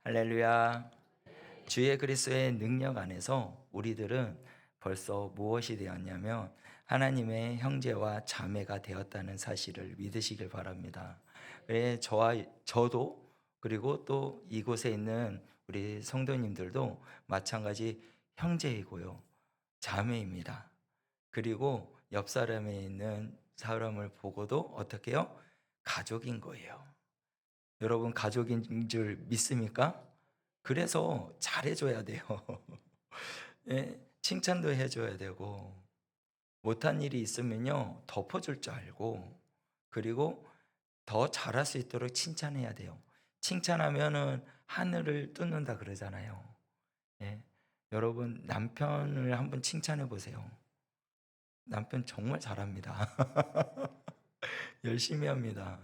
할렐루야. 주의 그리스도의 능력 안에서 우리들은 벌써 무엇이 되었냐면 하나님의 형제와 자매가 되었다는 사실을 믿으시길 바랍니다. 그래 저도 그리고 또 이곳에 있는 우리 성도님들도 마찬가지 형제이고요. 자매입니다. 그리고 옆 사람에 있는 사람을 보고도 어떻게 해요? 가족인 거예요. 여러분 가족인 줄 믿습니까? 그래서 잘해줘야 돼요. 예, 칭찬도 해줘야 되고 못한 일이 있으면요 덮어줄 줄 알고 그리고 더 잘할 수 있도록 칭찬해야 돼요. 칭찬하면은 하늘을 뚫는다 그러잖아요. 예, 여러분 남편을 한번 칭찬해 보세요. 남편 정말 잘합니다. 열심히 합니다.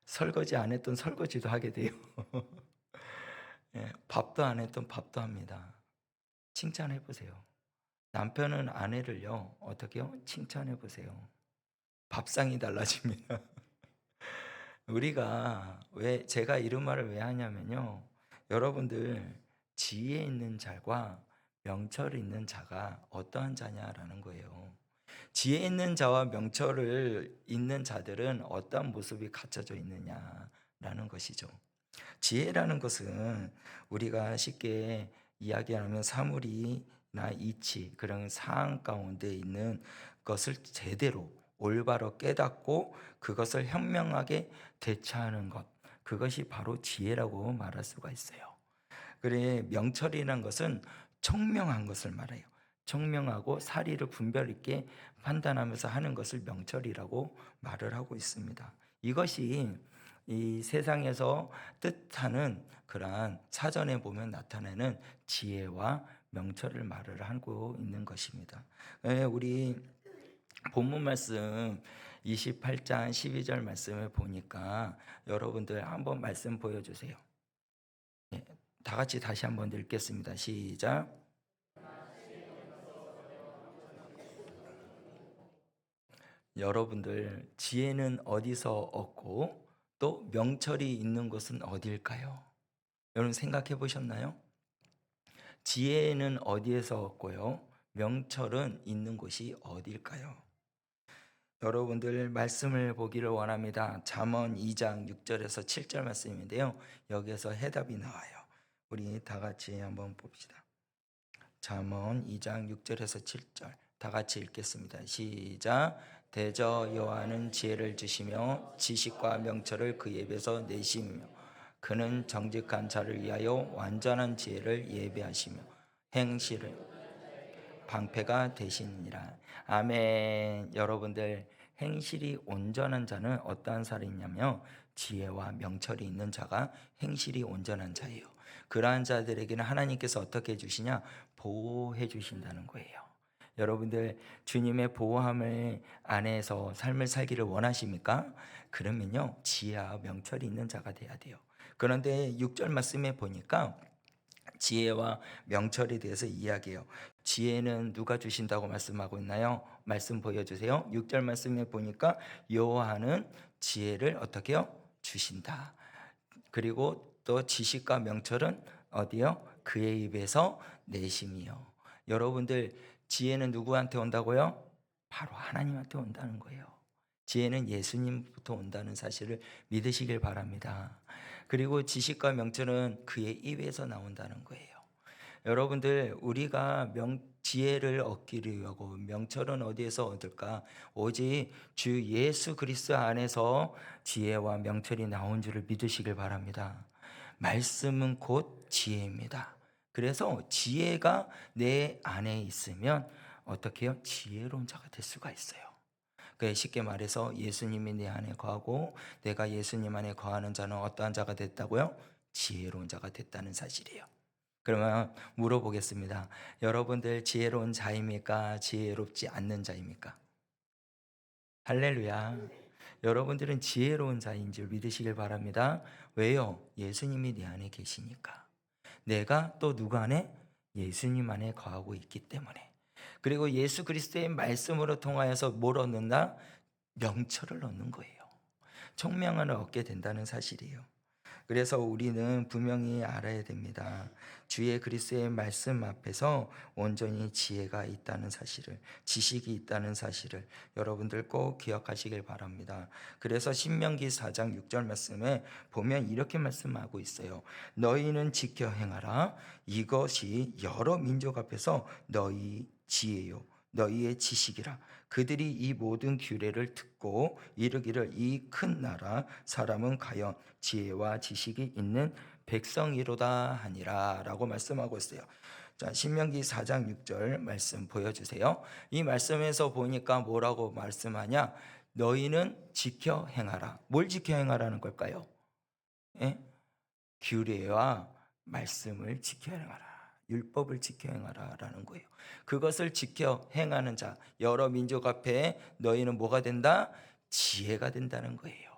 설거지 안 했던 설거지도 하게 돼요. 예, 밥도 안 했던 밥도 합니다. 칭찬해 보세요. 남편은 아내를요, 어떻게요? 칭찬해 보세요. 밥상이 달라집니다. 우리가 왜, 제가 이런 말을 왜 하냐면요. 여러분들, 지혜 있는 자과 명철 있는 자가 어떠한 자냐라는 거예요. 지혜 있는 자와 명철을 있는 자들은 어떠한 모습이 갖춰져 있느냐라는 것이죠. 지혜라는 것은 우리가 쉽게 이야기하면 사물이나 이치 그런 상황 가운데 있는 것을 제대로 올바로 깨닫고 그것을 현명하게 대처하는 것, 그것이 바로 지혜라고 말할 수가 있어요. 그래 명철이라는 것은 청명한 것을 말해요. 청명하고 사리를 분별 있게 판단하면서 하는 것을 명철이라고 말을 하고 있습니다. 이것이 이 세상에서 뜻하는 그러한 사전에 보면 나타내는 지혜와 명철을 말을 하고 있는 것입니다. 우리 본문 말씀 28장 12절 말씀을 보니까 여러분들 한번 말씀 보여주세요. 예, 다 같이 다시 한번 읽겠습니다. 시작. 여러분들 지혜는 어디서 얻고 또 명철이 있는 곳은 어디일까요? 여러분 생각해 보셨나요? 지혜는 어디에서 얻고요? 명철은 있는 곳이 어디일까요? 여러분들 말씀을 보기를 원합니다. 잠언 2장 6절에서 7절 말씀인데요. 여기에서 해답이 나와요. 우리 다 같이 한번 봅시다. 잠언 2장 6절에서 7절 다 같이 읽겠습니다. 시작. 대저 여호와는 지혜를 주시며 지식과 명철을 그 입에서 내시며 그는 정직한 자를 위하여 완전한 지혜를 예비하시며 행실을 방패가 되시니라. 아멘. 여러분들 행실이 온전한 자는 어떠한 사람이냐면 지혜와 명철이 있는 자가 행실이 온전한 자예요. 그러한 자들에게는 하나님께서 어떻게 해주시냐? 보호해 주신다는 거예요. 여러분들 주님의 보호함을 안에서 삶을 살기를 원하십니까? 그러면요 지혜와 명철이 있는 자가 돼야 돼요. 그런데 6절 말씀에 보니까 지혜와 명철에 대해서 이야기해요. 지혜는 누가 주신다고 말씀하고 있나요? 말씀 보여주세요. 6절 말씀에 보니까 여호와는 지혜를 어떻게 해요? 주신다. 그리고 또 지식과 명철은 어디요? 그의 입에서 내심이요. 여러분들 지혜는 누구한테 온다고요? 바로 하나님한테 온다는 거예요. 지혜는 예수님부터 온다는 사실을 믿으시길 바랍니다. 그리고 지식과 명철은 그의 입에서 나온다는 거예요. 여러분들 우리가 지혜를 얻기를 위하고 명철은 어디에서 얻을까? 오직 주 예수 그리스도 안에서 지혜와 명철이 나온 줄을 믿으시길 바랍니다. 말씀은 곧 지혜입니다. 그래서 지혜가 내 안에 있으면 어떻게 해요? 지혜로운 자가 될 수가 있어요. 쉽게 말해서 예수님이 내 안에 거하고 내가 예수님 안에 거하는 자는 어떠한 자가 됐다고요? 지혜로운 자가 됐다는 사실이에요. 그러면 물어보겠습니다. 여러분들 지혜로운 자입니까? 지혜롭지 않는 자입니까? 할렐루야. 여러분들은 지혜로운 자인 줄 믿으시길 바랍니다. 왜요? 예수님이 내 안에 계시니까. 내가 또 누구 안에? 예수님 안에 거하고 있기 때문에. 그리고 예수 그리스도의 말씀으로 통하여서 뭘 얻는다? 명철을 얻는 거예요. 총명을 얻게 된다는 사실이에요. 그래서 우리는 분명히 알아야 됩니다. 주의 그리스도의 말씀 앞에서 온전히 지혜가 있다는 사실을, 지식이 있다는 사실을 여러분들 꼭 기억하시길 바랍니다. 그래서 신명기 4장 6절 말씀에 보면 이렇게 말씀하고 있어요. 너희는 지켜 행하라. 이것이 여러 민족 앞에서 너희 지혜요 너희의 지식이라. 그들이 이 모든 규례를 듣고 이르기를 이 큰 나라 사람은 과연 지혜와 지식이 있는 백성이로다 하니라 라고 말씀하고 있어요. 자, 신명기 4장 6절 말씀 보여주세요. 이 말씀에서 보니까 뭐라고 말씀하냐? 너희는 지켜 행하라. 뭘 지켜 행하라는 걸까요? 예? 규례와 말씀을 지켜 행하라. 율법을 지켜 행하라라는 거예요. 그것을 지켜 행하는 자, 여러 민족 앞에 너희는 뭐가 된다? 지혜가 된다는 거예요.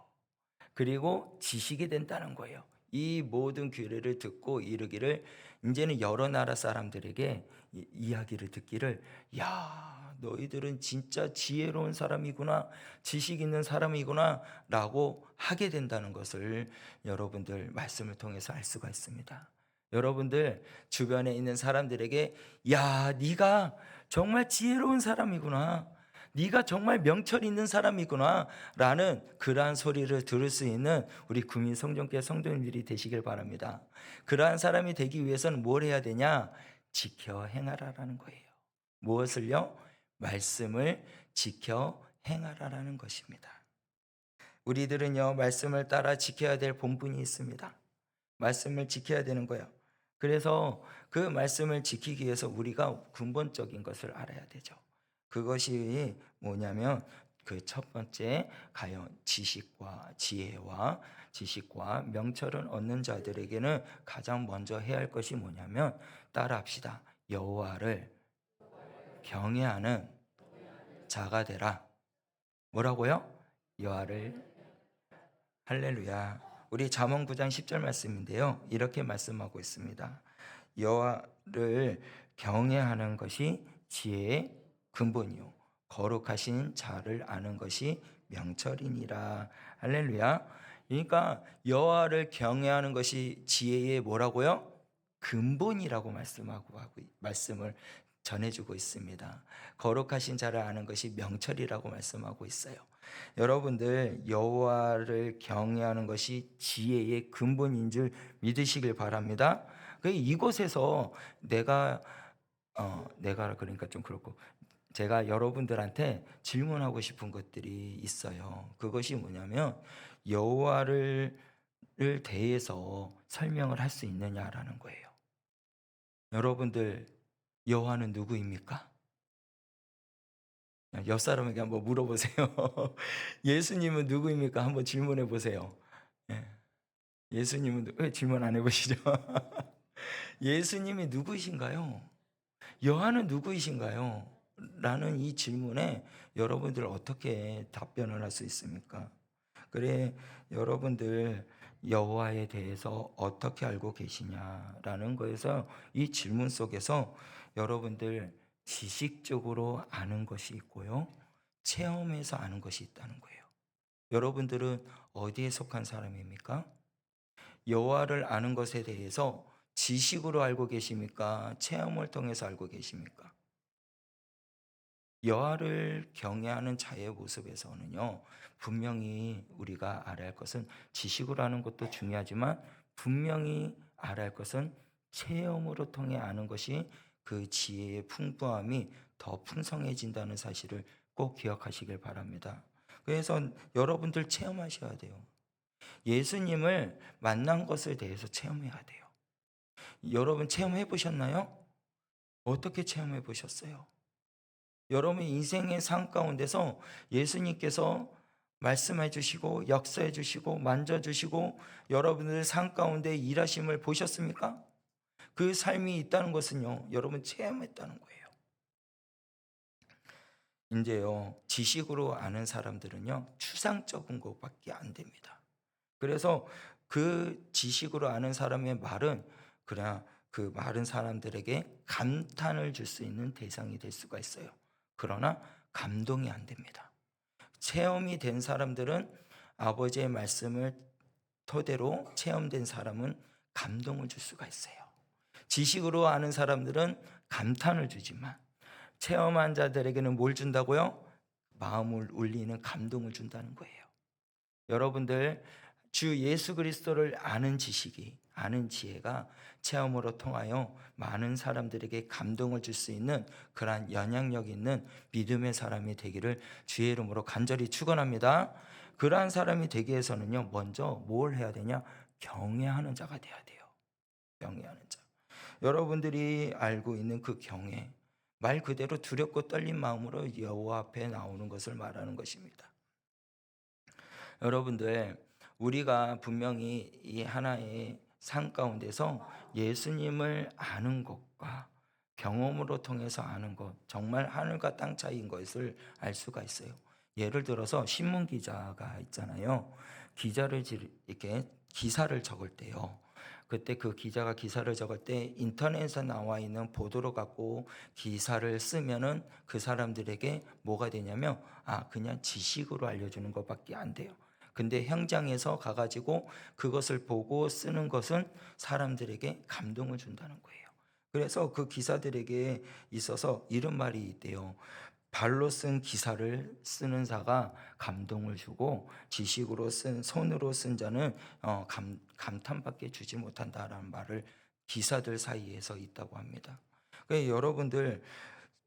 그리고 지식이 된다는 거예요. 이 모든 규례를 듣고 이르기를, 이제는 여러 나라 사람들에게 이야기를 듣기를, 야, 너희들은 진짜 지혜로운 사람이구나, 지식 있는 사람이구나 라고 하게 된다는 것을 여러분들 말씀을 통해서 알 수가 있습니다. 여러분들 주변에 있는 사람들에게, 야, 네가 정말 지혜로운 사람이구나, 네가 정말 명철 있는 사람이구나 라는 그러한 소리를 들을 수 있는 우리 구민 성전교회 성도님들이 되시길 바랍니다. 그러한 사람이 되기 위해서는 뭘 해야 되냐? 지켜 행하라라는 거예요. 무엇을요? 말씀을 지켜 행하라라는 것입니다. 우리들은요, 말씀을 따라 지켜야 될 본분이 있습니다. 말씀을 지켜야 되는 거예요. 그래서 그 말씀을 지키기 위해서 우리가 근본적인 것을 알아야 되죠. 그것이 뭐냐면 그 첫 번째, 과연 지식과 지혜와 지식과 명철을 얻는 자들에게는 가장 먼저 해야 할 것이 뭐냐면, 따라합시다. 여호와를 경외하는 자가 되라. 뭐라고요? 여호와를, 할렐루야. 우리 잠언 9장 10절 말씀인데요. 이렇게 말씀하고 있습니다. 여호와를 경외하는 것이 지혜의 근본이요 거룩하신 자를 아는 것이 명철이니라. 할렐루야. 그러니까 여호와를 경외하는 것이 지혜의 뭐라고요? 근본이라고 말씀을 전해주고 있습니다. 거룩하신 자를 아는 것이 명철이라고 말씀하고 있어요. 여러분들 여호와를 경외하는 것이 지혜의 근본인 줄 믿으시길 바랍니다. 이곳에서 내가 그러니까 좀 그렇고, 제가 여러분들한테 질문하고 싶은 것들이 있어요. 그것이 뭐냐면, 여호와를 대해서 설명을 할 수 있느냐라는 거예요. 여러분들 여호와는 누구입니까? 옆 사람에게 한번 물어보세요. 예수님은 누구입니까? 한번 질문해 보세요. 예. 예수님은 왜 질문 안 해보시죠? 예수님이 누구이신가요? 여호와는 누구이신가요? 라는 이 질문에 여러분들 어떻게 답변을 할 수 있습니까? 그래, 여러분들 여호와에 대해서 어떻게 알고 계시냐라는 거에서, 이 질문 속에서 여러분들 지식적으로 아는 것이 있고요, 체험해서 아는 것이 있다는 거예요. 여러분들은 어디에 속한 사람입니까? 여호와를 아는 것에 대해서 지식으로 알고 계십니까? 체험을 통해서 알고 계십니까? 여호와를 경외하는 자의 모습에서는요, 분명히 우리가 알아야 할 것은, 지식으로 아는 것도 중요하지만 분명히 알아야 할 것은 체험으로 통해 아는 것이 그 지혜의 풍부함이 더 풍성해진다는 사실을 꼭 기억하시길 바랍니다. 그래서 여러분들 체험하셔야 돼요. 예수님을 만난 것에 대해서 체험해야 돼요. 여러분 체험해 보셨나요? 어떻게 체험해 보셨어요? 여러분 인생의 삶 가운데서 예수님께서 말씀해 주시고 역사해 주시고 만져 주시고 여러분들 삶 가운데 일하심을 보셨습니까? 그 삶이 있다는 것은요, 여러분 체험했다는 거예요. 이제요, 지식으로 아는 사람들은요, 추상적인 것밖에 안 됩니다. 그래서 그 지식으로 아는 사람의 말은 그냥 그 많은 사람들에게 감탄을 줄 수 있는 대상이 될 수가 있어요. 그러나 감동이 안 됩니다. 체험이 된 사람들은 아버지의 말씀을 토대로 체험된 사람은 감동을 줄 수가 있어요. 지식으로 아는 사람들은 감탄을 주지만 체험한 자들에게는 뭘 준다고요? 마음을 울리는 감동을 준다는 거예요. 여러분들, 주 예수 그리스도를 아는 지식이, 아는 지혜가 체험으로 통하여 많은 사람들에게 감동을 줄 수 있는 그러한 영향력 있는 믿음의 사람이 되기를 주의 이름으로 간절히 축원합니다. 그러한 사람이 되기 위해서는요, 먼저 뭘 해야 되냐? 경외하는 자가 돼야 돼요. 경외하는 자. 여러분들이 알고 있는 그 경외, 말 그대로 두렵고 떨린 마음으로 여호와 앞에 나오는 것을 말하는 것입니다. 여러분들, 우리가 분명히 이 하나의 삶 가운데서 예수님을 아는 것과 경험으로 통해서 아는 것, 정말 하늘과 땅 차이인 것을 알 수가 있어요. 예를 들어서 신문 기자가 있잖아요. 이렇게 기사를 적을 때요. 그때 그 기자가 기사를 적을 때 인터넷에 나와 있는 보도를 갖고 기사를 쓰면은 그 사람들에게 뭐가 되냐면, 그냥 지식으로 알려주는 것밖에 안 돼요. 근데 현장에서 가가지고 그것을 보고 쓰는 것은 사람들에게 감동을 준다는 거예요. 그래서 그 기사들에게 있어서 이런 말이 있대요. 발로 쓴 기사를 쓰는 자가 감동을 주고 지식으로 손으로 쓴 자는 감탄밖에 주지 못한다라는 말을 기사들 사이에서 있다고 합니다. 그러니까 여러분들,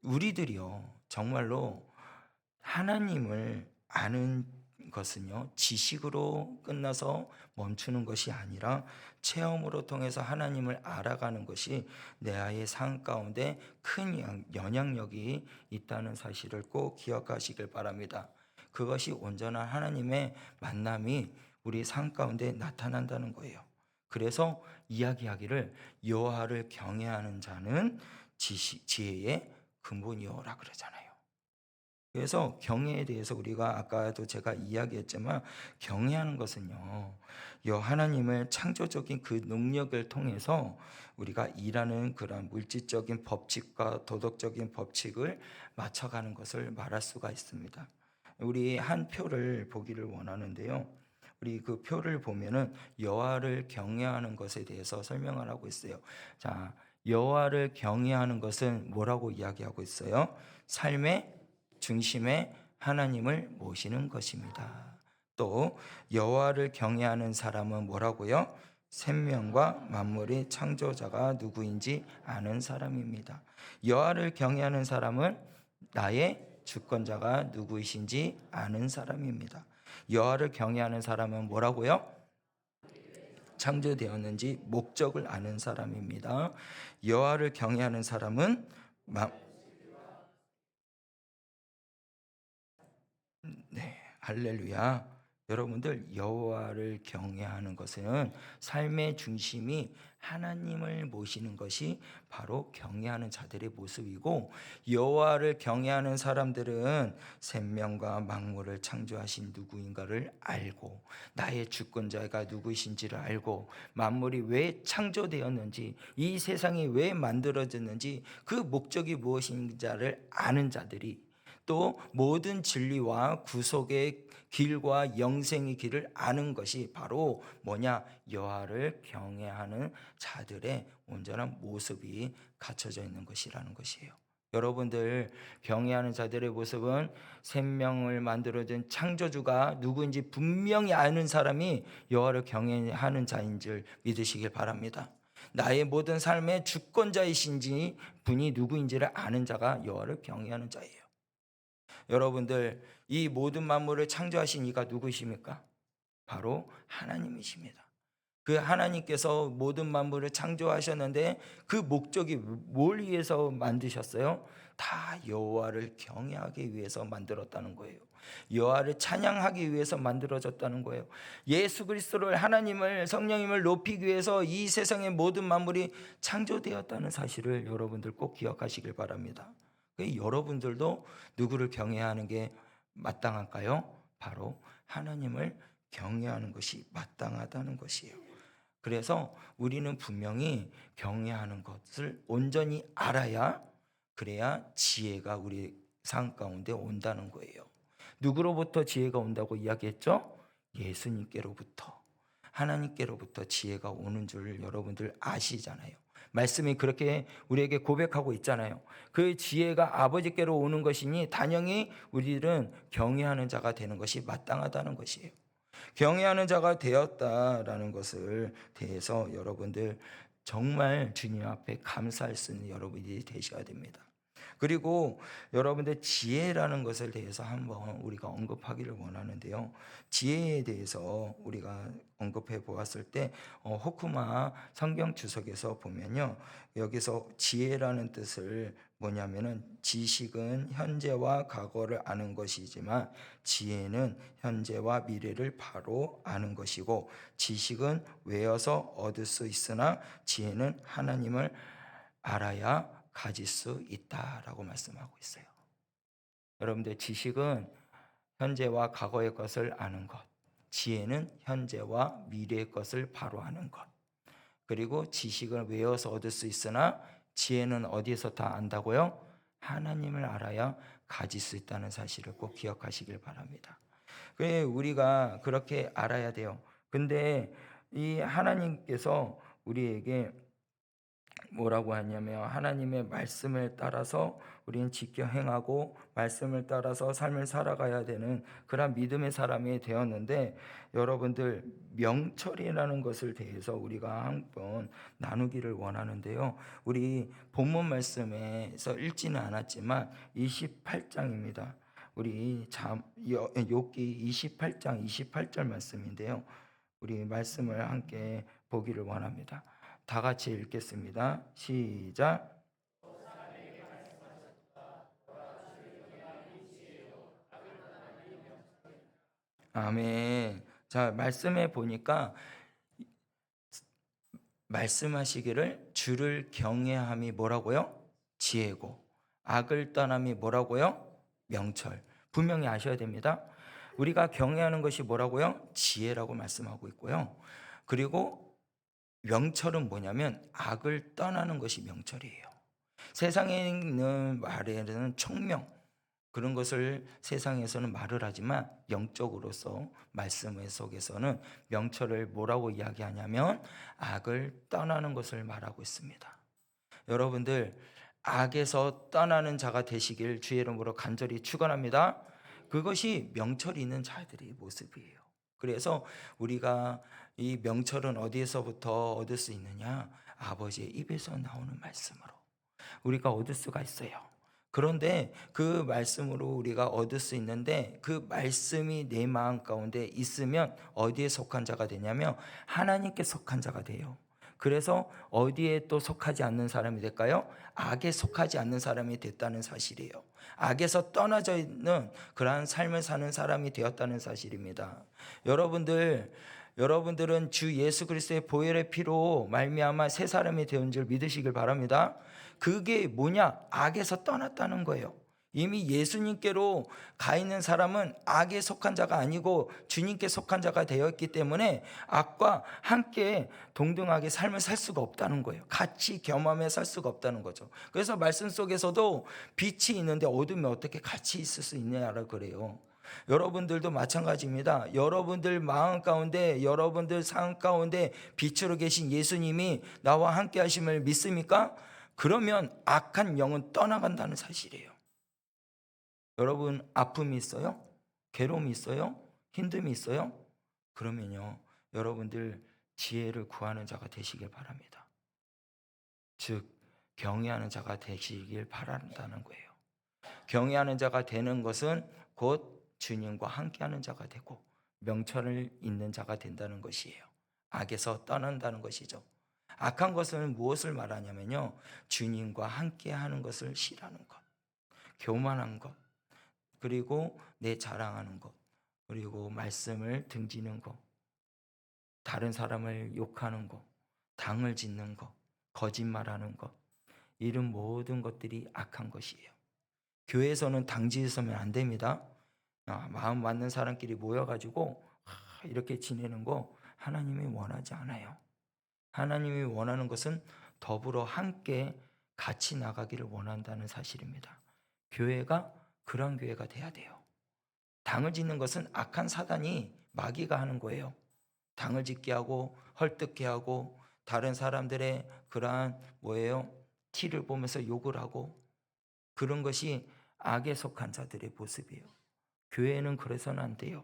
우리들이요, 정말로 하나님을 아는 것은요, 지식으로 끝나서 멈추는 것이 아니라 체험으로 통해서 하나님을 알아가는 것이 내 아이의 삶 가운데 큰 영향력이 있다는 사실을 꼭 기억하시길 바랍니다. 그것이 온전한 하나님의 만남이 우리 삶 가운데 나타난다는 거예요. 그래서 이야기하기를 여호와를 경외하는 자는 지혜의 근본이요라 그러잖아요. 그래서 경외에 대해서 우리가 아까도 제가 이야기했지만, 경외하는 것은요, 하나님을 창조적인 그 능력을 통해서 우리가 일하는 그런 물질적인 법칙과 도덕적인 법칙을 맞춰가는 것을 말할 수가 있습니다. 우리 한 표를 보기를 원하는데요. 우리 그 표를 보면은 여호와를 경외하는 것에 대해서 설명을 하고 있어요. 자, 여호와를 경외하는 것은 뭐라고 이야기하고 있어요? 삶의 중심에 하나님을 모시는 것입니다. 또 여호와를 경외하는 사람은 뭐라고요? 생명과 만물의 창조자가 누구인지 아는 사람입니다. 여호와를 경외하는 사람은 나의 주권자가 누구이신지 아는 사람입니다. 여호와를 경외하는 사람은 뭐라고요? 창조되었는지 목적을 아는 사람입니다. 여호와를 경외하는 사람은 네, 할렐루야. 여러분들, 여호와를 경외하는 것은 삶의 중심이 하나님을 모시는 것이 바로 경외하는 자들의 모습이고, 여호와를 경외하는 사람들은 생명과 만물을 창조하신 누구인가를 알고, 나의 주권자가 누구이신지를 알고, 만물이 왜 창조되었는지, 이 세상이 왜 만들어졌는지, 그 목적이 무엇인지를 아는 자들이, 또 모든 진리와 구속의 길과 영생의 길을 아는 것이 바로 뭐냐? 여호와를 경외하는 자들의 온전한 모습이 갖춰져 있는 것이라는 것이에요. 여러분들, 경외하는 자들의 모습은 생명을 만들어준 창조주가 누구인지 분명히 아는 사람이 여호와를 경외하는 자인 줄 믿으시길 바랍니다. 나의 모든 삶의 주권자이신지 분이 누구인지를 아는 자가 여호와를 경외하는 자예요. 여러분들, 이 모든 만물을 창조하신 이가 누구십니까? 바로 하나님이십니다. 그 하나님께서 모든 만물을 창조하셨는데 그 목적이 뭘 위해서 만드셨어요? 다 여호와를 경외하기 위해서 만들었다는 거예요. 여호와를 찬양하기 위해서 만들어졌다는 거예요. 예수 그리스도를, 하나님을, 성령님을 높이기 위해서 이 세상의 모든 만물이 창조되었다는 사실을 여러분들 꼭 기억하시길 바랍니다. 여러분들도 누구를 경외하는 게 마땅할까요? 바로 하나님을 경외하는 것이 마땅하다는 것이에요. 그래서 우리는 분명히 경외하는 것을 온전히 알아야, 그래야 지혜가 우리 삶 가운데 온다는 거예요. 누구로부터 지혜가 온다고 이야기했죠? 예수님께로부터. 하나님께로부터 지혜가 오는 줄 여러분들 아시잖아요. 말씀이 그렇게 우리에게 고백하고 있잖아요. 그 지혜가 아버지께로 오는 것이니 단연히 우리들은 경외하는 자가 되는 것이 마땅하다는 것이에요. 경외하는 자가 되었다라는 것을 대해서 여러분들 정말 주님 앞에 감사할 수 있는 여러분들이 되셔야 됩니다. 그리고 여러분들 지혜라는 것을 대해서 한번 우리가 언급하기를 원하는데요. 지혜에 대해서 우리가 언급해 보았을 때 호쿠마 성경 주석에서 보면요. 여기서 지혜라는 뜻을 뭐냐면은 지식은 현재와 과거를 아는 것이지만 지혜는 현재와 미래를 바로 아는 것이고 지식은 외워서 얻을 수 있으나 지혜는 하나님을 알아야 가질 수 있다라고 말씀하고 있어요. 여러분들 지식은 현재와 과거의 것을 아는 것, 지혜는 현재와 미래의 것을 바로 아는 것. 그리고 지식을 외워서 얻을 수 있으나 지혜는 어디에서 다 안다고요? 하나님을 알아야 가질 수 있다는 사실을 꼭 기억하시길 바랍니다. 우리가 그렇게 알아야 돼요. 근데 이 하나님께서 우리에게 뭐라고 하냐면 하나님의 말씀을 따라서 우리는 지켜 행하고 말씀을 따라서 삶을 살아가야 되는 그런 믿음의 사람이 되었는데 여러분들 명철이라는 것을 대해서 우리가 한번 나누기를 원하는데요. 우리 본문 말씀에서 읽지는 않았지만 28장입니다. 우리 욥기 28장 28절 말씀인데요. 우리 말씀을 함께 보기를 원합니다. 다 같이 읽겠습니다. 시작. 아멘. 자, 말씀해 보니까 말씀하시기를 주를 경외함이 뭐라고요? 지혜고 악을 떠남이 뭐라고요? 명철. 분명히 아셔야 됩니다. 우리가 경외하는 것이 뭐라고요? 지혜라고 말씀하고 있고요. 그리고 명철은 뭐냐면 악을 떠나는 것이 명철이에요. 세상에 있는 말에는 총명 그런 것을 세상에서는 말을 하지만 영적으로서 말씀 속에서는 명철을 뭐라고 이야기하냐면 악을 떠나는 것을 말하고 있습니다. 여러분들 악에서 떠나는 자가 되시길 주의 이름으로 간절히 축원합니다. 그것이 명철이 있는 자들의 모습이에요. 그래서 우리가 이 명철은 어디에서부터 얻을 수 있느냐? 아버지의 입에서 나오는 말씀으로 우리가 얻을 수가 있어요. 그런데 그 말씀으로 우리가 얻을 수 있는데 그 말씀이 내 마음 가운데 있으면 어디에 속한 자가 되냐면 하나님께 속한 자가 돼요. 그래서 어디에 또 속하지 않는 사람이 될까요? 악에 속하지 않는 사람이 됐다는 사실이에요. 악에서 떠나져 있는 그러한 삶을 사는 사람이 되었다는 사실입니다. 여러분들은 주 예수 그리스도의 보혈의 피로 말미암아 새 사람이 되은 줄 믿으시길 바랍니다. 그게 뭐냐? 악에서 떠났다는 거예요. 이미 예수님께로 가 있는 사람은 악에 속한 자가 아니고 주님께 속한 자가 되었기 때문에 악과 함께 동등하게 삶을 살 수가 없다는 거예요. 같이 겸하며 살 수가 없다는 거죠. 그래서 말씀 속에서도 빛이 있는데 어둠이 어떻게 같이 있을 수 있냐라고 그래요. 여러분들도 마찬가지입니다. 여러분들 마음 가운데 여러분들 삶 가운데 빛으로 계신 예수님이 나와 함께 하심을 믿습니까? 그러면 악한 영은 떠나간다는 사실이에요. 여러분 아픔이 있어요? 괴로움이 있어요? 힘듦이 있어요? 그러면요 여러분들 지혜를 구하는 자가 되시길 바랍니다. 즉 경외하는 자가 되시길 바란다는 거예요. 경외하는 자가 되는 것은 곧 주님과 함께하는 자가 되고 명철을 잇는 자가 된다는 것이에요. 악에서 떠난다는 것이죠. 악한 것은 무엇을 말하냐면요 주님과 함께하는 것을 싫어하는 것, 교만한 것, 그리고 내 자랑하는 것, 그리고 말씀을 등지는 것, 다른 사람을 욕하는 것, 당을 짓는 것, 거짓말하는 것, 이런 모든 것들이 악한 것이에요. 교회에서는 당지에서면 안 됩니다. 마음 맞는 사람끼리 모여가지고 이렇게 지내는 거 하나님이 원하지 않아요. 하나님이 원하는 것은 더불어 함께 같이 나가기를 원한다는 사실입니다. 교회가 그런 교회가 돼야 돼요. 당을 짓는 것은 악한 사단이 마귀가 하는 거예요. 당을 짓게 하고 헐뜯게 하고 다른 사람들의 그러한 티를 보면서 욕을 하고 그런 것이 악에 속한 자들의 모습이에요. 교회는 그래서는 안 돼요.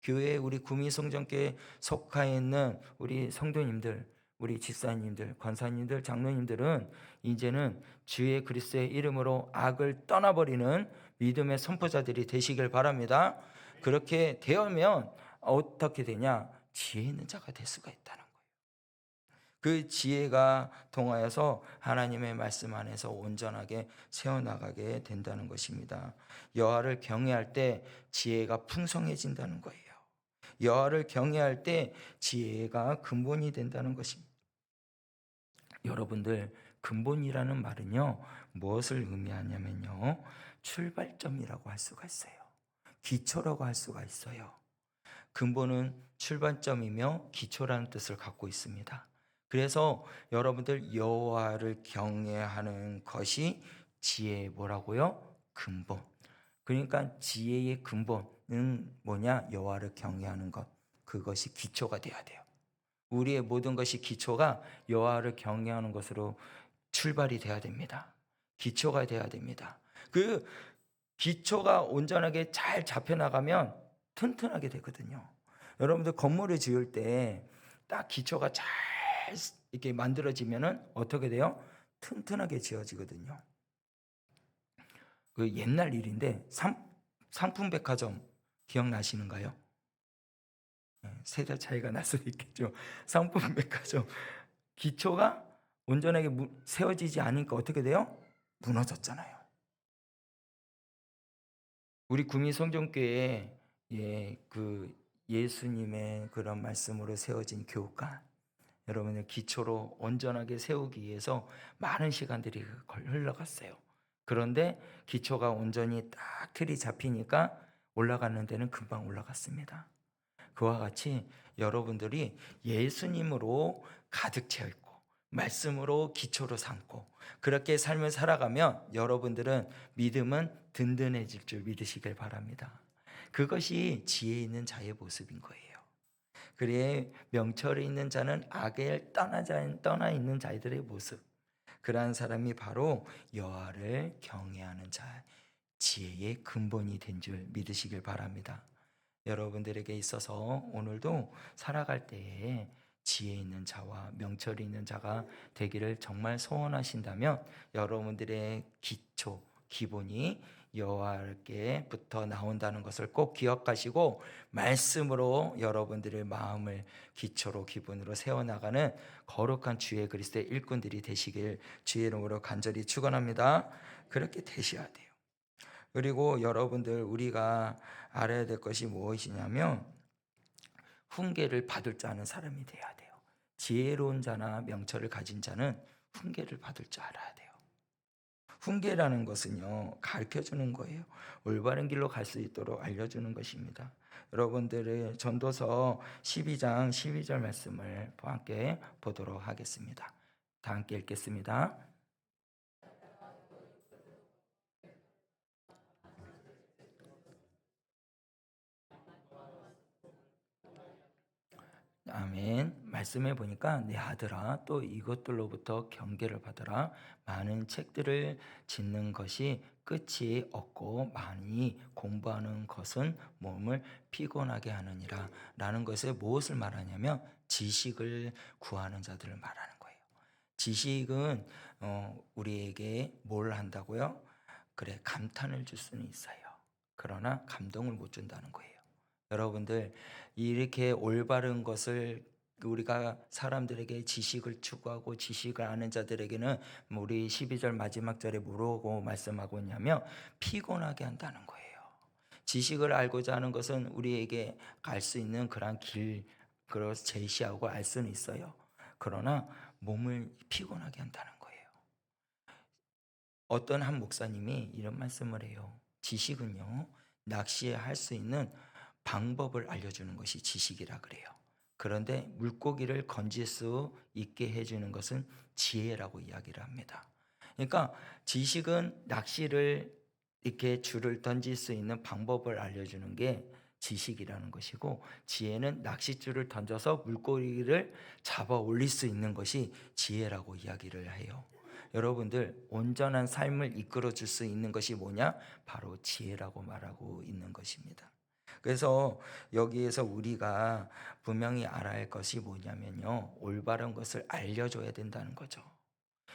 교회 우리 구미성전교에 속해 있는 우리 성도님들, 우리 집사님들, 권사님들, 장로님들은 이제는 주의 그리스도의 이름으로 악을 떠나버리는 믿음의 선포자들이 되시길 바랍니다. 그렇게 되면 어떻게 되냐? 지혜 있는 자가 될 수가 있다는 거예요. 그 지혜가 통하여서 하나님의 말씀 안에서 온전하게 세워나가게 된다는 것입니다. 여호와를 경외할 때 지혜가 풍성해진다는 거예요. 여호와를 경외할 때 지혜가 근본이 된다는 것입니다. 여러분들, 근본이라는 말은요, 무엇을 의미하냐면요, 출발점이라고 할 수가 있어요. 기초라고 할 수가 있어요. 근본은 출발점이며 기초라는 뜻을 갖고 있습니다. 그래서 여러분들 여호와를 경외하는 것이 지혜의 뭐라고요? 근본. 그러니까 지혜의 근본은 뭐냐? 여호와를 경외하는 것. 그것이 기초가 돼야 돼요. 우리의 모든 것이 기초가 여호와를 경외하는 것으로 출발이 돼야 됩니다. 기초가 돼야 됩니다. 그 기초가 온전하게 잘 잡혀 나가면 튼튼하게 되거든요. 여러분들 건물을 지을 때 딱 기초가 잘 이렇게 만들어지면은 어떻게 돼요? 튼튼하게 지어지거든요. 그 옛날 일인데 상품백화점 기억나시는가요? 세대 차이가 날 수도 있겠죠. 상품백화점 기초가 온전하게 세워지지 않으니까 어떻게 돼요? 무너졌잖아요. 우리 구미성전교회에 그 예수님의 그런 말씀으로 세워진 교회가 여러분의 기초로 온전하게 세우기 위해서 많은 시간들이 흘러갔어요. 그런데 기초가 온전히 딱 틀이 잡히니까 올라가는 데는 금방 올라갔습니다. 그와 같이 여러분들이 예수님으로 가득 채워 있고 말씀으로 기초로 삼고 그렇게 삶을 살아가면 여러분들은 믿음은 든든해질 줄 믿으시길 바랍니다. 그것이 지혜 있는 자의 모습인 거예요. 그래 명철이 있는 자는 악을 떠나 있는 자들의 모습. 그러한 사람이 바로 여호와를 경외하는 자, 지혜의 근본이 된 줄 믿으시길 바랍니다. 여러분들에게 있어서 오늘도 살아갈 때에 지혜 있는 자와 명철이 있는 자가 되기를 정말 소원하신다면 여러분들의 기초, 기본이 여호와께부터 나온다는 것을 꼭 기억하시고 말씀으로 여러분들의 마음을 기초로 기본으로 세워나가는 거룩한 주의 그리스도의 일꾼들이 되시길 주의 이름으로 간절히 축원합니다. 그렇게 되셔야 돼요. 그리고 여러분들 우리가 알아야 될 것이 무엇이냐면 훈계를 받을 줄 아는 사람이 돼야 돼요. 지혜로운 자나 명철을 가진 자는 훈계를 받을 줄 알아야 돼요. 훈계라는 것은요, 가르쳐주는 거예요. 올바른 길로 갈 수 있도록 알려주는 것입니다. 여러분들의 전도서 12장 12절 말씀을 함께 보도록 하겠습니다. 다 함께 읽겠습니다. 아멘. 말씀해 보니까 내 아들아 또 이것들로부터 경계를 받으라. 많은 책들을 짓는 것이 끝이 없고 많이 공부하는 것은 몸을 피곤하게 하느니라. 라는 것에 무엇을 말하냐면 지식을 구하는 자들을 말하는 거예요. 지식은 우리에게 뭘 한다고요? 그래, 감탄을 줄 수는 있어요. 그러나 감동을 못 준다는 거예요. 여러분들 이렇게 올바른 것을 우리가 사람들에게 지식을 추구하고 지식을 아는 자들에게는 우리 12절 마지막 절에 뭐라고 말씀하고 있냐면 피곤하게 한다는 거예요. 지식을 알고자 하는 것은 우리에게 갈 수 있는 그런 길, 그걸 제시하고 알 수는 있어요. 그러나 몸을 피곤하게 한다는 거예요. 어떤 한 목사님이 이런 말씀을 해요. 지식은요, 낚시할 수 있는 방법을 알려주는 것이 지식이라 그래요. 그런데 물고기를 건질 수 있게 해주는 것은 지혜라고 이야기를 합니다. 그러니까 지식은 낚시를 이렇게 줄을 던질 수 있는 방법을 알려주는 게 지식이라는 것이고, 지혜는 낚싯줄을 던져서 물고기를 잡아 올릴 수 있는 것이 지혜라고 이야기를 해요. 여러분들, 온전한 삶을 이끌어 줄 수 있는 것이 뭐냐? 바로 지혜라고 말하고 있는 것입니다. 그래서 여기에서 우리가 분명히 알아야 할 것이 뭐냐면요, 올바른 것을 알려줘야 된다는 거죠.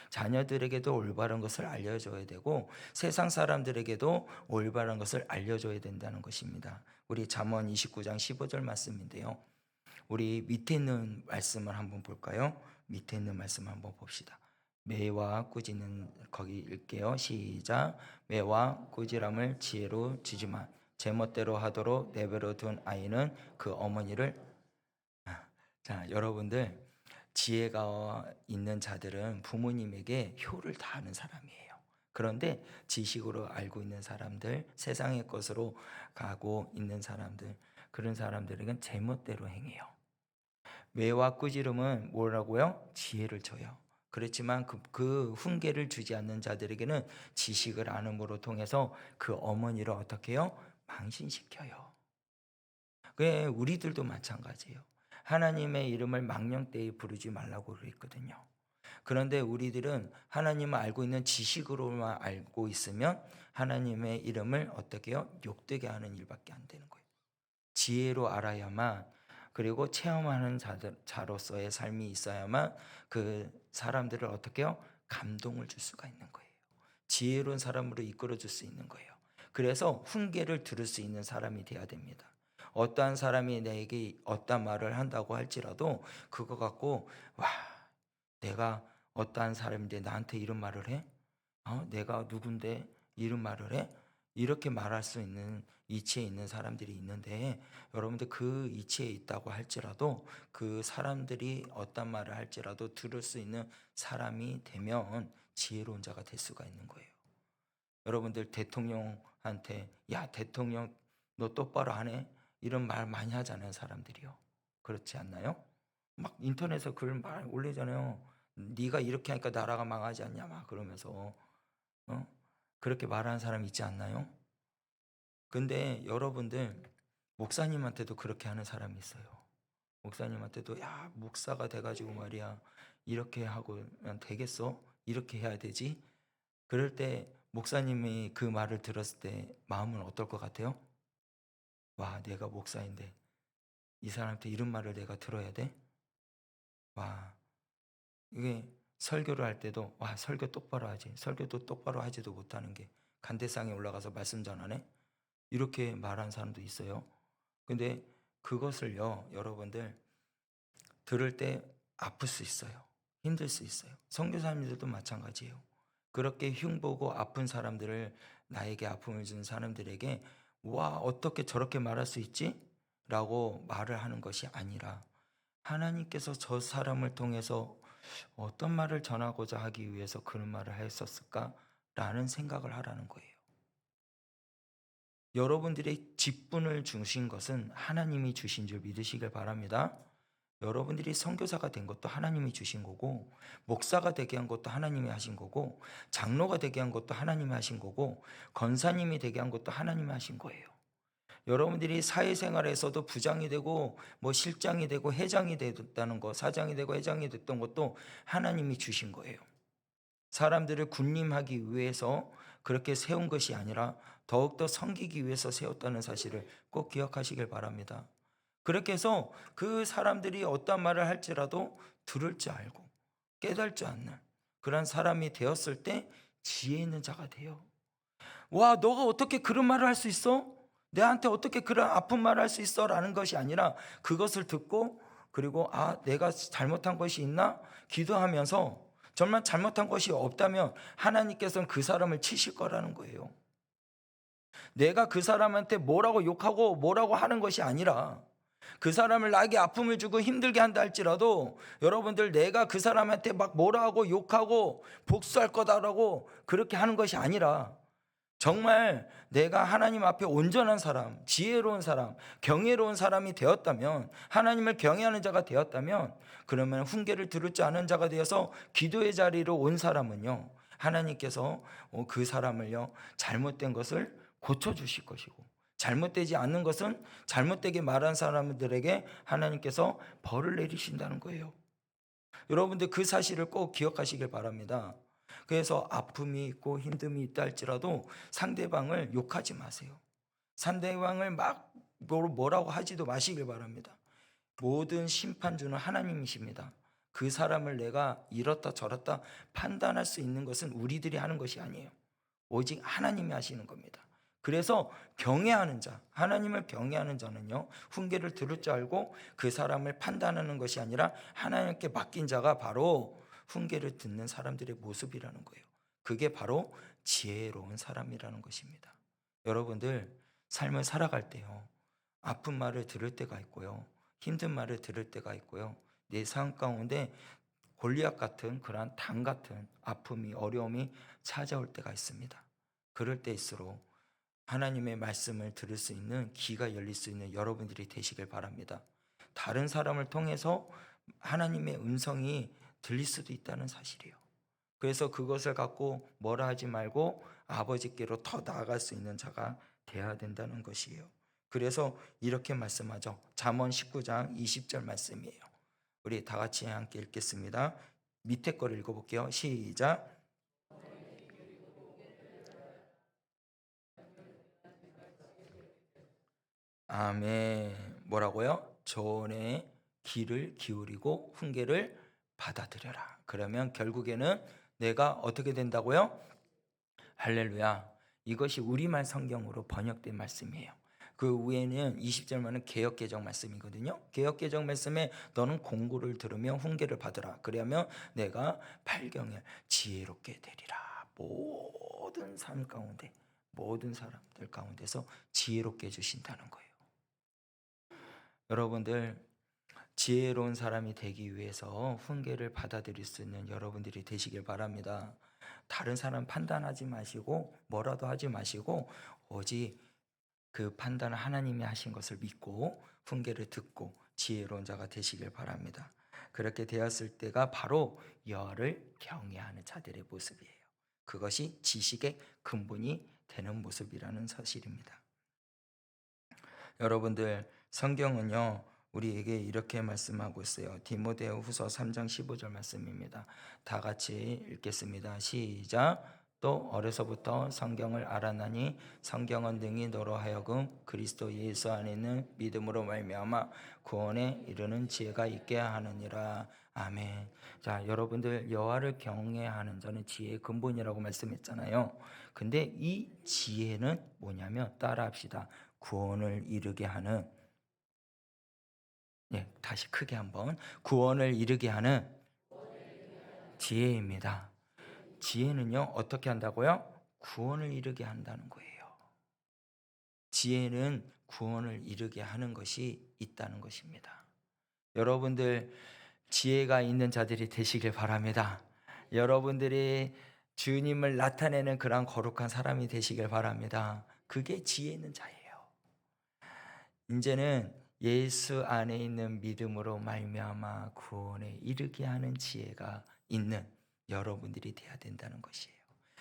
자녀들에게도 올바른 것을 알려줘야 되고, 세상 사람들에게도 올바른 것을 알려줘야 된다는 것입니다. 우리 잠언 29장 15절 말씀인데요, 우리 밑에 있는 말씀을 한번 볼까요? 밑에 있는 말씀 한번 봅시다. 매와 꾸지는, 거기 읽게요. 시작. 매와 꾸지람을 지혜로 주지만 제멋대로 하도록 내버려 둔 아이는 그 어머니를. 자, 여러분들, 지혜가 있는 자들은 부모님에게 효를 다하는 사람이에요. 그런데 지식으로 알고 있는 사람들, 세상의 것으로 가고 있는 사람들, 그런 사람들에겐 제멋대로 행해요. 매와 꾸지름은 뭐라고요? 지혜를 줘요. 그렇지만 그 훈계를 주지 않는 자들에게는 지식을 아는으로 통해서 그 어머니를 어떻게 해요? 망신시켜요. 그게 우리들도 마찬가지예요. 하나님의 이름을 망령되이 부르지 말라고 그랬거든요. 그런데 우리들은 하나님을 알고 있는 지식으로만 알고 있으면 하나님의 이름을 어떻게 해요? 욕되게 하는 일밖에 안 되는 거예요. 지혜로 알아야만, 그리고 체험하는 자로서의 삶이 있어야만 그 사람들을 어떻게 해요? 감동을 줄 수가 있는 거예요. 지혜로운 사람으로 이끌어 줄 수 있는 거예요. 그래서 훈계를 들을 수 있는 사람이 돼야 됩니다. 어떠한 사람이 내게 어떠한 말을 한다고 할지라도 그거 갖고, 와, 내가 어떠한 사람인데 나한테 이런 말을 해? 내가 누군데 이런 말을 해? 이렇게 말할 수 있는 이치에 있는 사람들이 있는데, 여러분들 그 이치에 있다고 할지라도 그 사람들이 어떤 말을 할지라도 들을 수 있는 사람이 되면 지혜로운 자가 될 수가 있는 거예요. 여러분들, 대통령한테 야, 대통령 너 똑바로 하네? 이런 말 많이 하잖아요, 사람들이요. 그렇지 않나요? 막 인터넷에 글 말 올리잖아요. 네가 이렇게 하니까 나라가 망하지 않냐, 막 그러면서 그렇게 말하는 사람 있지 않나요? 근데 여러분들, 목사님한테도 그렇게 하는 사람이 있어요. 목사님한테도 야, 목사가 돼가지고 말이야, 이렇게 하고면 되겠어? 이렇게 해야 되지? 그럴 때 목사님이 그 말을 들었을 때 마음은 어떨 것 같아요? 와, 내가 목사인데 이 사람한테 이런 말을 내가 들어야 돼? 와, 이게 설교를 할 때도 와, 설교 똑바로 하지. 설교도 똑바로 하지도 못하는 게 간대상에 올라가서 말씀 전하네? 이렇게 말하는 사람도 있어요. 근데 그것을요, 여러분들, 들을 때 아플 수 있어요. 힘들 수 있어요. 선교사님들도 마찬가지예요. 그렇게 흉보고 아픈 사람들을, 나에게 아픔을 주는 사람들에게 와, 어떻게 저렇게 말할 수 있지? 라고 말을 하는 것이 아니라, 하나님께서 저 사람을 통해서 어떤 말을 전하고자 하기 위해서 그런 말을 했었을까? 라는 생각을 하라는 거예요. 여러분들의 직분을 주신 것은 하나님이 주신 줄 믿으시길 바랍니다. 여러분들이 선교사가 된 것도 하나님이 주신 거고, 목사가 되게 한 것도 하나님이 하신 거고, 장로가 되게 한 것도 하나님이 하신 거고, 권사님이 되게 한 것도 하나님이 하신 거예요. 여러분들이 사회생활에서도 부장이 되고 뭐 실장이 되고 회장이 됐다는 거, 사장이 되고 회장이 됐던 것도 하나님이 주신 거예요. 사람들을 군림하기 위해서 그렇게 세운 것이 아니라 더욱더 섬기기 위해서 세웠다는 사실을 꼭 기억하시길 바랍니다. 그렇게 해서 그 사람들이 어떤 말을 할지라도 들을 줄 알고 깨달을 줄 아는 그런 사람이 되었을 때 지혜 있는 자가 돼요. 와, 너가 어떻게 그런 말을 할 수 있어? 내한테 어떻게 그런 아픈 말을 할 수 있어? 라는 것이 아니라, 그것을 듣고, 그리고 내가 잘못한 것이 있나? 기도하면서 정말 잘못한 것이 없다면 하나님께서는 그 사람을 치실 거라는 거예요. 내가 그 사람한테 뭐라고 욕하고 뭐라고 하는 것이 아니라, 그 사람을 나에게 아픔을 주고 힘들게 한다 할지라도, 여러분들, 내가 그 사람한테 막 뭐라고 욕하고 복수할 거다라고 그렇게 하는 것이 아니라, 정말 내가 하나님 앞에 온전한 사람, 지혜로운 사람, 경외로운 사람이 되었다면, 하나님을 경외하는 자가 되었다면, 그러면 훈계를 들을 줄 아는 자가 되어서 기도의 자리로 온 사람은요, 하나님께서 그 사람을요, 잘못된 것을 고쳐주실 것이고, 잘못되지 않는 것은 잘못되게 말한 사람들에게 하나님께서 벌을 내리신다는 거예요. 여러분들 그 사실을 꼭 기억하시길 바랍니다. 그래서 아픔이 있고 힘듦이 있다 할지라도 상대방을 욕하지 마세요. 상대방을 막 뭐라고 하지도 마시길 바랍니다. 모든 심판주는 하나님이십니다. 그 사람을 내가 이렇다 저렇다 판단할 수 있는 것은 우리들이 하는 것이 아니에요. 오직 하나님이 하시는 겁니다. 그래서 경외하는 자, 하나님을 경외하는 자는요, 훈계를 들을 줄 알고 그 사람을 판단하는 것이 아니라 하나님께 맡긴 자가 바로 훈계를 듣는 사람들의 모습이라는 거예요. 그게 바로 지혜로운 사람이라는 것입니다. 여러분들 삶을 살아갈 때요, 아픈 말을 들을 때가 있고요, 힘든 말을 들을 때가 있고요, 내 삶 가운데 골리앗 같은 그러한 당 같은 아픔이 어려움이 찾아올 때가 있습니다. 그럴 때일수록 하나님의 말씀을 들을 수 있는 귀가 열릴 수 있는 여러분들이 되시길 바랍니다. 다른 사람을 통해서 하나님의 음성이 들릴 수도 있다는 사실이에요. 그래서 그것을 갖고 뭐라 하지 말고 아버지께로 더 나아갈 수 있는 자가 되어야 된다는 것이에요. 그래서 이렇게 말씀하죠. 잠언 19장 20절 말씀이에요. 우리 다 같이 함께 읽겠습니다. 밑에 거를 읽어볼게요. 시작. 아멘. 뭐라고요? 조언에 귀를 기울이고 훈계를 받아들여라. 그러면 결국에는 내가 어떻게 된다고요? 할렐루야. 이것이 우리말 성경으로 번역된 말씀이에요. 그 위에는 20절만은 개역개정 말씀이거든요. 개역개정 말씀에 너는 공고를 들으며 훈계를 받으라. 그러면 내가 발경을 지혜롭게 되리라. 모든 삶 가운데, 모든 사람들 가운데서 지혜롭게 해주신다는 거예요. 여러분들 지혜로운 사람이 되기 위해서 훈계를 받아들일 수 있는 여러분들이 되시길 바랍니다. 다른 사람 판단하지 마시고 뭐라도 하지 마시고 오직 그 판단을 하나님이 하신 것을 믿고 훈계를 듣고 지혜로운 자가 되시길 바랍니다. 그렇게 되었을 때가 바로 여호와를 경외하는 자들의 모습이에요. 그것이 지식의 근본이 되는 모습이라는 사실입니다. 여러분들 성경은요 우리에게 이렇게 말씀하고 있어요. 디모데 후서 3장 15절 말씀입니다. 다 같이 읽겠습니다. 시작. 또 어려서부터 성경을 알았나니 성경은 능히 너로 하여금 그리스도 예수 안에 있는 믿음으로 말미암아 구원에 이르는 지혜가 있게 하느니라. 아멘. 자, 여러분들 여호와를 경외하는 자는 지혜의 근본이라고 말씀했잖아요. 근데 이 지혜는 뭐냐면 따라합시다. 구원을 이루게 하는, 다시 크게 한번, 구원을 이루게 하는 지혜입니다. 지혜는요 어떻게 한다고요? 구원을 이루게 한다는 거예요. 지혜는 구원을 이루게 하는 것이 있다는 것입니다. 여러분들 지혜가 있는 자들이 되시길 바랍니다. 여러분들이 주님을 나타내는 그런 거룩한 사람이 되시길 바랍니다. 그게 지혜 있는 자예요. 이제는 예수 안에 있는 믿음으로 말미암아 구원에 이르게 하는 지혜가 있는 여러분들이 돼야 된다는 것이에요.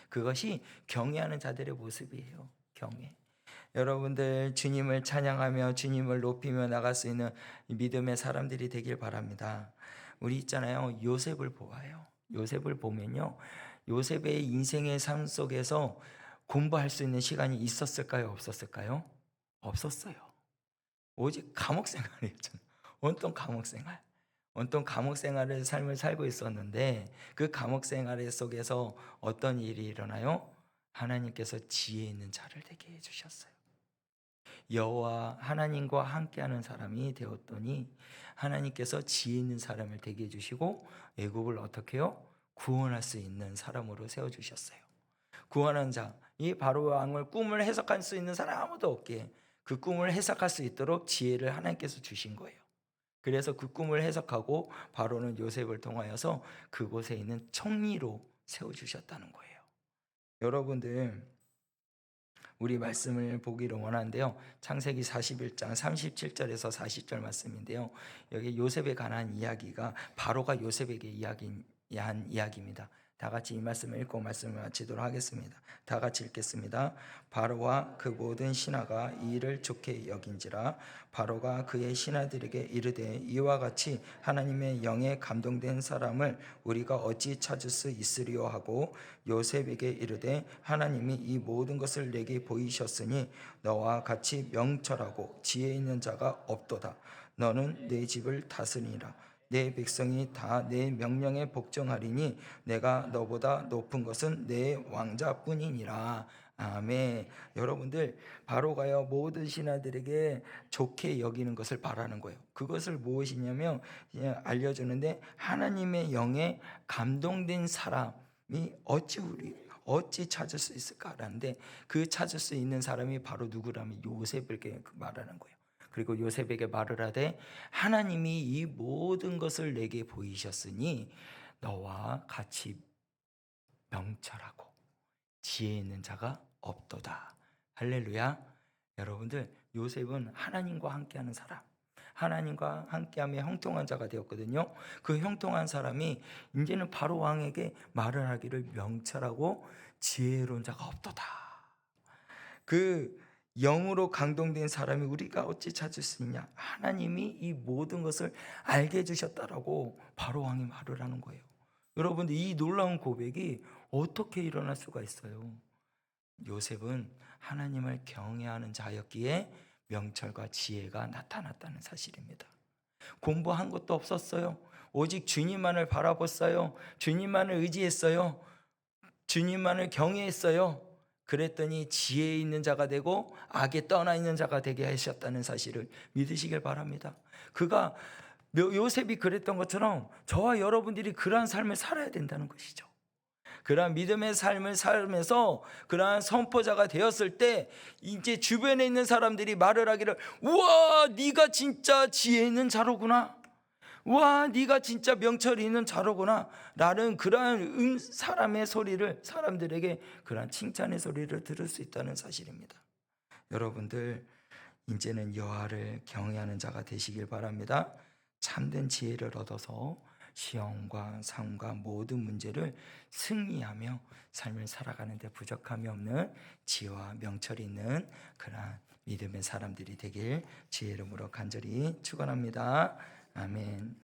그것이 경외하는 자들의 모습이에요. 경외. 여러분들 주님을 찬양하며 주님을 높이며 나갈 수 있는 믿음의 사람들이 되길 바랍니다. 우리 있잖아요. 요셉을 보아요. 요셉을 보면요. 요셉의 인생의 삶 속에서 공부할 수 있는 시간이 있었을까요? 없었을까요? 없었어요. 오직 감옥 생활이었잖아요. 온통 감옥 생활. 온통 감옥 생활의 삶을 살고 있었는데 그 감옥 생활 속에서 어떤 일이 일어나요? 하나님께서 지혜 있는 자를 되게 해주셨어요. 여호와 하나님과 함께하는 사람이 되었더니 하나님께서 지혜 있는 사람을 되게 해주시고 애굽을 어떻게 해요? 구원할 수 있는 사람으로 세워주셨어요. 구원한 자, 이 바로 왕을 꿈을 해석할 수 있는 사람 아무도 없기에 그 꿈을 해석할 수 있도록 지혜를 하나님께서 주신 거예요. 그래서 그 꿈을 해석하고 바로는 요셉을 통하여서 그곳에 있는 총리로 세워주셨다는 거예요. 여러분들 우리 말씀을 보기를 원하는데요. 창세기 41장 37절에서 40절 말씀인데요. 여기 요셉에 관한 이야기가 바로가 요셉에게 이야기한 이야기입니다. 다 같이 이 말씀을 읽고 말씀을 마치도록 하겠습니다. 다 같이 읽겠습니다. 바로와 그 모든 신하가 이 일을 좋게 여긴지라. 바로가 그의 신하들에게 이르되 이와 같이 하나님의 영에 감동된 사람을 우리가 어찌 찾을 수 있으리요 하고 요셉에게 이르되 하나님이 이 모든 것을 내게 보이셨으니 너와 같이 명철하고 지혜 있는 자가 없도다. 너는 내 집을 다스리라. 내 백성이 다 내 명령에 복종하리니 내가 너보다 높은 것은 내 왕자뿐이니라. 아멘. 여러분들, 바로가요 모든 신하들에게 좋게 여기는 것을 바라는 거예요. 그것을 무엇이냐면 그냥 알려주는데, 하나님의 영에 감동된 사람이 어찌 찾을 수 있을까라는데, 그 찾을 수 있는 사람이 바로 누구라면 요셉에게 말하는 거예요. 그리고 요셉에게 말을 하되 하나님이 이 모든 것을 내게 보이셨으니 너와 같이 명철하고 지혜 있는 자가 없도다. 할렐루야. 여러분들, 요셉은 하나님과 함께하는 사람, 하나님과 함께하며 형통한 자가 되었거든요. 그 형통한 사람이 이제는 바로 왕에게 말을 하기를 명철하고 지혜로운 자가 없도다. 그 영으로 감동된 사람이 우리가 어찌 찾을 수 있냐? 하나님이 이 모든 것을 알게 해주셨다라고 바로 왕이 말을 하는 거예요. 여러분들, 이 놀라운 고백이 어떻게 일어날 수가 있어요? 요셉은 하나님을 경외하는 자였기에 명철과 지혜가 나타났다는 사실입니다. 공부한 것도 없었어요. 오직 주님만을 바라봤어요. 주님만을 의지했어요. 주님만을 경외했어요. 그랬더니 지혜 있는 자가 되고 악에 떠나 있는 자가 되게 하셨다는 사실을 믿으시길 바랍니다. 요셉이 그랬던 것처럼 저와 여러분들이 그러한 삶을 살아야 된다는 것이죠. 그러한 믿음의 삶을 살면서 그러한 선포자가 되었을 때 이제 주변에 있는 사람들이 말을 하기를, 우와, 네가 진짜 지혜 있는 자로구나, 와, 네가 진짜 명철이 있는 자로구나 라는 그러한 사람의 소리를, 사람들에게 그러한 칭찬의 소리를 들을 수 있다는 사실입니다. 여러분들, 이제는 여호와를 경외하는 자가 되시길 바랍니다. 참된 지혜를 얻어서 시험과 삶과 모든 문제를 승리하며 삶을 살아가는 데 부족함이 없는 지혜와 명철이 있는 그러한 믿음의 사람들이 되길 주의 이름으로 간절히 축원합니다. 아멘.